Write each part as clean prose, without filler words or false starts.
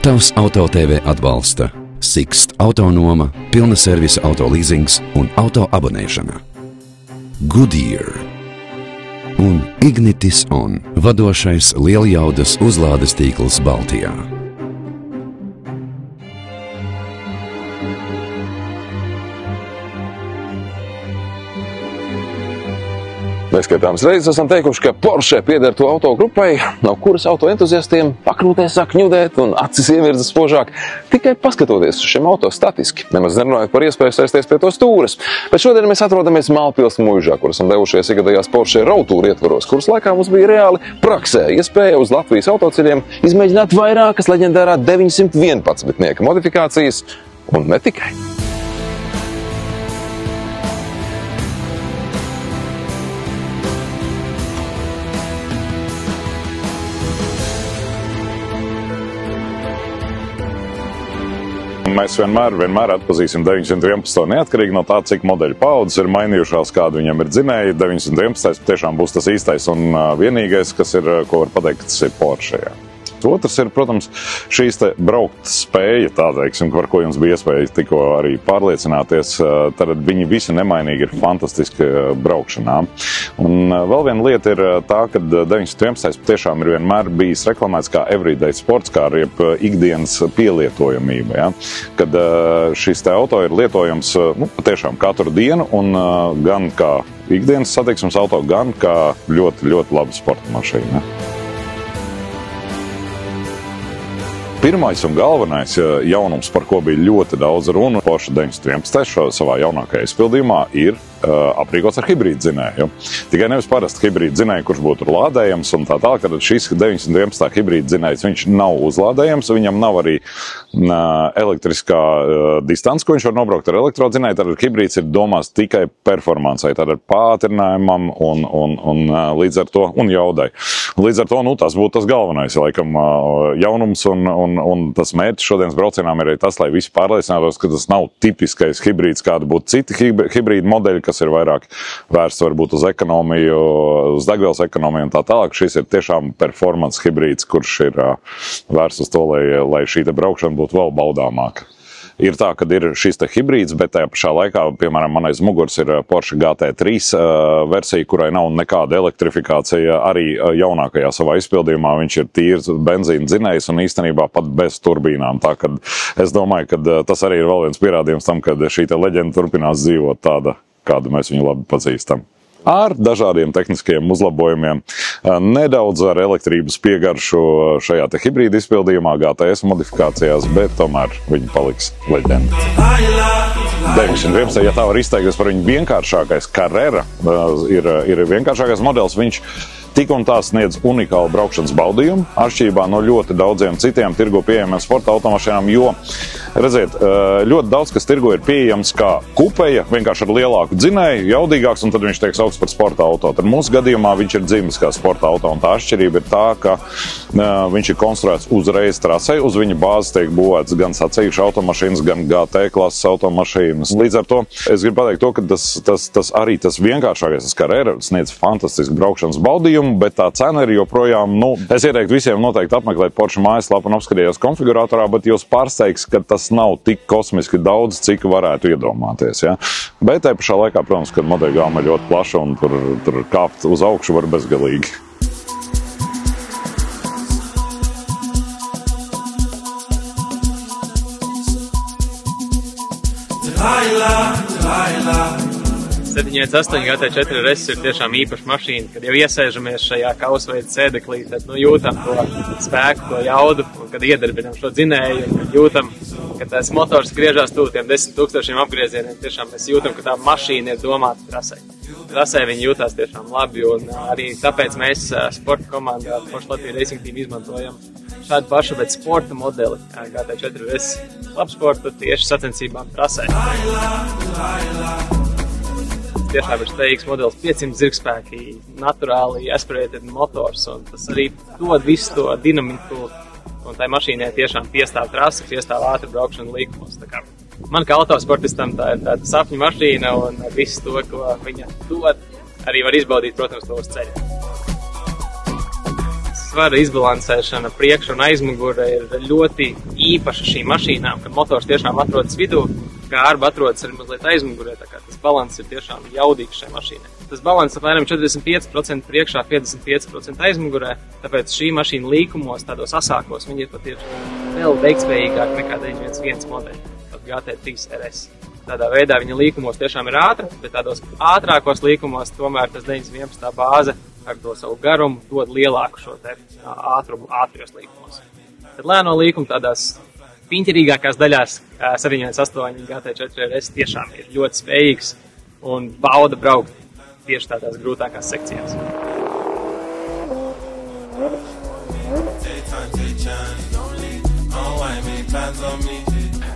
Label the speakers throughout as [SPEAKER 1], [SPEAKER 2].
[SPEAKER 1] Tavs Auto TV atbalsta Sixt autonoma, pilna servisa autolīzings un auto abonēšana. Goodyear un Ignitis On, vadošais lieljaudas uzlādes tīkls Baltijā.
[SPEAKER 2] Neskaitāmas reizes esam teikuši, ka Porsche pieder to auto grupai, no kuras auto entuziastiem pakrūtē sāk ņudēt un acis ievirza spožāk, tikai paskatoties uz šiem auto statiski, nemaz nerunājot par iespēju sēsties pie to stūres. Bet šodien mēs atrodamies Mālpils muižā, kur esam devušies ikgadējās Porsche Road Tour ietvaros, kuras laikā mums bija reāli praksē iespēja uz Latvijas autoceļiem izmēģināt vairākas leģendārā 911 modifikācijas un ne tikai.
[SPEAKER 3] Mēs vienmēr atpazīsim 911 neatkarīgi no tā, cik modeļu paudzes ir mainījušās, kādu viņam ir dzinēji. 911 tiešām būs tas īstais un vienīgais, ko var pateikt, tas ir Porsche. Jā. Otrs ir, protams, šīs te braukt spēja, tā teiksim, par ko jums bija iespēja tikko arī pārliecināties. Tad viņi visi nemainīgi ir fantastiski braukšanā. Un vēl viena lieta ir tā, ka 911 tiešām ir vienmēr bijis reklamēts kā everyday sports, kā arī ikdienas pielietojamība. Ja? Kad šis te auto ir lietojams patiešām katru dienu un gan kā ikdienas satiksmes auto, gan kā ļoti, ļoti laba sporta mašīna. Pirmais un galvenais jaunums, par ko bija ļoti daudz runa Porsche 911 savā jaunākajā izpildījumā, ir aprīkots ar hibrīdu dzinēju. Tikai nevis parasti hibrīdu dzinēju, kurš būtu lādējams un tā tālāk, kad šis 911 hibrīdu dzinējs, viņš nav uzlādējams, viņam nav arī elektriskā distance, ko viņš var nobraukt ar elektrodzinēju, tad hibrīds ir domās tikai performancei, tad ar pātrinājumam un līdz ar to, un jaudai. Līdz ar to, tas būtu tas galvenais, laikam, jaunums un tas mērķis šodienas braucienām ir arī tas, lai visi pārliecinātos, ka tas nav tipiskais hibrīds, kāda būtu citi hibrīdu modeļi, kas ir vairāk vērsts varbūt uz ekonomiju, uz degvielas ekonomiju un tā tālāk. Šis ir tiešām performance hibrīds, kurš ir vērsts uz to, lai šī te braukšana būtu vēl baudāmāka. Ir tā, ka ir šis te hibrīds, bet tajā pašā laikā, piemēram, man aiz muguras ir Porsche GT3 versija, kurai nav nekāda elektrifikācija, arī jaunākajā savā izpildījumā viņš ir tīrs benzīna dzinējs un īstenībā pat bez turbīnām. Tā, kad es domāju, ka tas arī ir vēl viens pierādījums tam, ka šī te leģenda turpinās dzīvot tāda, kādu mēs viņu labi pazīstam. Ar dažādiem tehniskajiem uzlabojumiem, nedaudz ar elektrības piegaršu šajā te hibrīda izpildījumā, GTS modifikācijās, bet tomēr viņi paliks leģenda. 911, ja tā var izteikties par viņu vienkāršākais, Carrera ir vienkāršākais modelis, viņš tik un tā sniedz unikālu braukšanas baudījumu, atšķirībā no ļoti daudziem citiem tirgu pieejamiem sporta automašīnām, jo, redziet, ļoti daudz, kas tirgu ir pieejams kā kupeja, vienkārši ar lielāku dzinēju, jaudīgāks, un tad viņš tiek saukts par sporta auto. Tad mūsu gadījumā viņš ir dzimis kā sporta auto, un tā atšķirība ir tā, ka viņš ir konstruēts uzreiz trasei, uz viņa bāzes tiek būvēts gan sacījuši automašīnas, gan GT klases automašīnas. Līdz ar to es gribu pateikt to, ka tas arī tas vienkāršākais, tas Carrera sniedz fantastisku braukšanas baudījumu, bet tā cena ir joprojām, es ieteiktu visiem noteikti apmeklēt Porsche mājaslapu un apskatījos konfiguratorā, bet jūs pārsteigs, ka tas nav tik kosmiski daudz, cik varētu iedomāties. Ja? Bet tajā pašā laikā, protams, ka modeļu gama ir ļoti plaša un tur kāpt uz augšu var bezgalīgi.
[SPEAKER 4] Delilah. 718 GT4 RS ir tiešām īpaša mašīna, kad jau iesēžamies šajā kausveida sēdeklī, tad jūtam to spēku, to jaudu, un kad iedarbinam šo dzinēju, un kad jūtam, ka tās motors griežās tuvu tiem 10 000 apgriezieniem, tiešām mēs jūtam, ka tā mašīna ir domāta trasei. Trasē viņi jūtās tiešām labi, un arī tāpēc mēs sporta komandā Porsche Latvijas Racing Team izmantojam šādu pašu, bet sporta modeli GT4 RS labsporta tieši sacensībām trasē. Tiešām ir steigs modelis, 500 zirgspēki, naturāli aspirated motors, un tas arī dod visu to dinamiku, un tai mašīnai tiešām piestāv trasa, piestāv ātri braukšana līkumos. Man kā autosportistam tā ir tāda sapņu mašīna, un visu to, ko viņa dod, arī var izbaudīt, protams, to uz ceļa. svara izbalansēšana priekš un aizmugure ir ļoti īpaša šīm mašīnām, kad motors tiešām atrodas vidū, kā arba atrodas arī mazliet aizmugurē, tā kā tas balans ir tiešām jaudīgs šai mašīnai. Tas balans apmēram 45% priekšā, 55% aizmugurē, tāpēc šī mašīna līkumos, tādos asākos, viņi ir patiešām vēl veikspējīgāk nekā 911 modeļi, pat GT3 RS. Tādā veidā viņa līkumos tiešām ir ātra, bet tādos ātrākos līkumos tomēr tas 911 bāze ar to savu garumu dod lielāku šo te ātrumu ātrijos līkumos. Tad lēno līkumu tādās piņķerīgākās daļās 718 GT4 RS tiešām ir ļoti spējīgs un bauda braukt tieši tādās grūtākās sekcijās.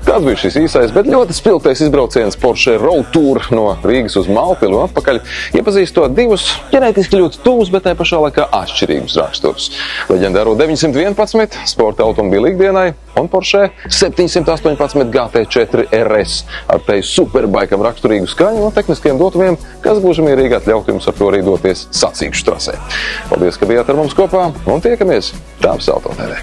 [SPEAKER 2] Kāds bija šis īsais, bet ļoti spilgtais izbrauciens Porsche Road Tour no Rīgas uz Malpilu atpakaļ, iepazīstot divus ģenētiski ļoti tuvus, bet tai pašā laikā atšķirīgus raksturus. Leģendāro 911 sporta automobīlu ikdienai un Porsche 718 GT4 RS ar tai superbaikam raksturīgu skaņu un tehniskiem dotumiem, kas gluži mierīgi atļaut jums ar to arī doties sacīkšu trasē. Paldies, ka bijāt ar mums kopā un tiekamies Tavs Auto TV.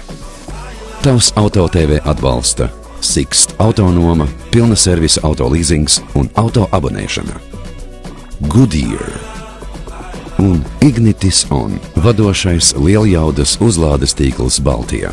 [SPEAKER 1] Tavs Auto TV atbalsta Sixt autonoma, pilna servisa auto leasings un auto abonēšana. Goodyear un Ignitis On, vadošais lieljaudas uzlādes tīkls Baltijā.